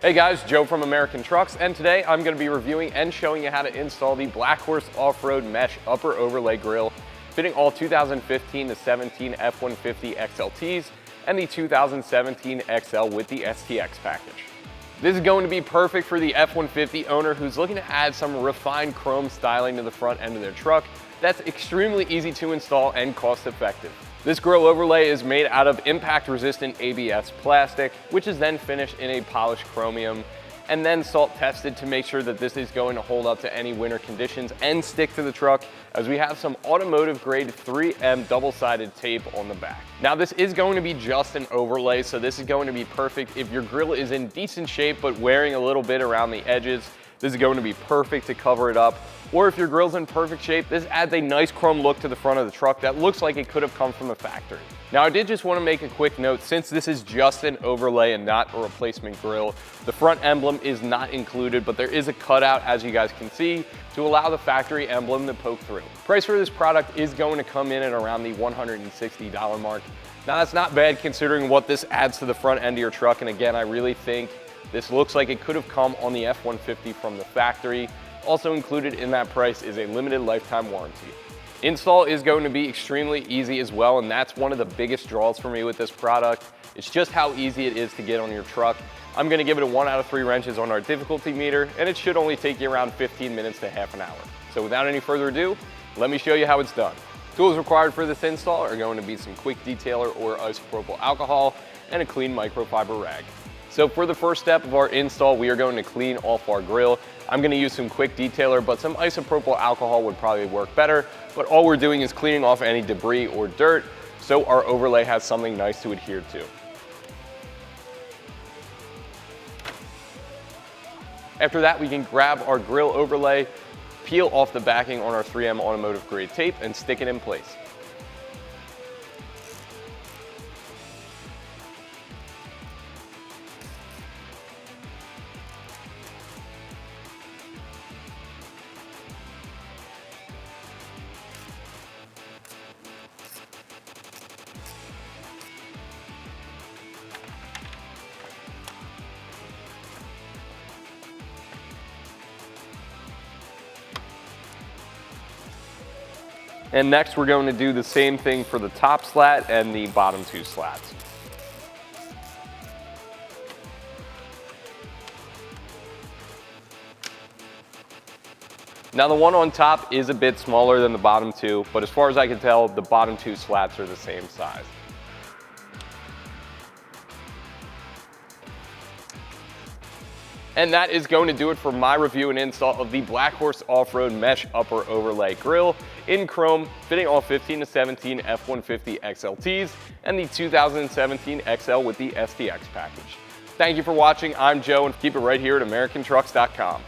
Hey guys, Joe from American Trucks, and today I'm going to be reviewing and showing you how to install the Black Horse Off-Road Mesh Upper Overlay Grille, fitting all 2015 to 17 F150 XLTs and the 2017 XL with the STX package. This is going to be perfect for the F150 owner who's looking to add some refined chrome styling to the front end of their truck that's extremely easy to install and cost effective. This grille overlay is made out of impact-resistant ABS plastic, which is then finished in a polished chromium and then salt tested to make sure that this is going to hold up to any winter conditions and stick to the truck, as we have some automotive grade 3M double-sided tape on the back. Now this is going to be just an overlay, so this is going to be perfect if your grille is in decent shape but wearing a little bit around the edges. This is going to be perfect to cover it up. Or if your grille's in perfect shape, this adds a nice chrome look to the front of the truck that looks like it could have come from the factory. Now I did just want to make a quick note, since this is just an overlay and not a replacement grille, the front emblem is not included, but there is a cutout, as you guys can see, to allow the factory emblem to poke through. Price for this product is going to come in at around the $160 mark. Now that's not bad considering what this adds to the front end of your truck, and again, I really think this looks like it could have come on the F-150 from the factory. Also included in that price is a limited lifetime warranty. Install is going to be extremely easy as well, and that's one of the biggest draws for me with this product. It's just how easy it is to get on your truck. I'm gonna give it a 1 out of 3 wrenches on our difficulty meter, and it should only take you around 15 minutes to half an hour. So without any further ado, let me show you how it's done. Tools required for this install are going to be some quick detailer or isopropyl alcohol and a clean microfiber rag. So for the first step of our install, we are going to clean off our grille. I'm going to use some quick detailer, but some isopropyl alcohol would probably work better. But all we're doing is cleaning off any debris or dirt, so our overlay has something nice to adhere to. After that, we can grab our grille overlay, peel off the backing on our 3M automotive grade tape, and stick it in place. And next we're going to do the same thing for the top slat and the bottom 2 slats. Now the one on top is a bit smaller than the bottom 2, but as far as I can tell, the bottom 2 slats are the same size. And that is going to do it for my review and install of the Black Horse Off-Road Mesh Upper Overlay Grille in chrome, fitting all 15 to 17 F150 XLTs and the 2017 XL with the STX package. Thank you for watching. I'm Joe, and keep it right here at AmericanTrucks.com.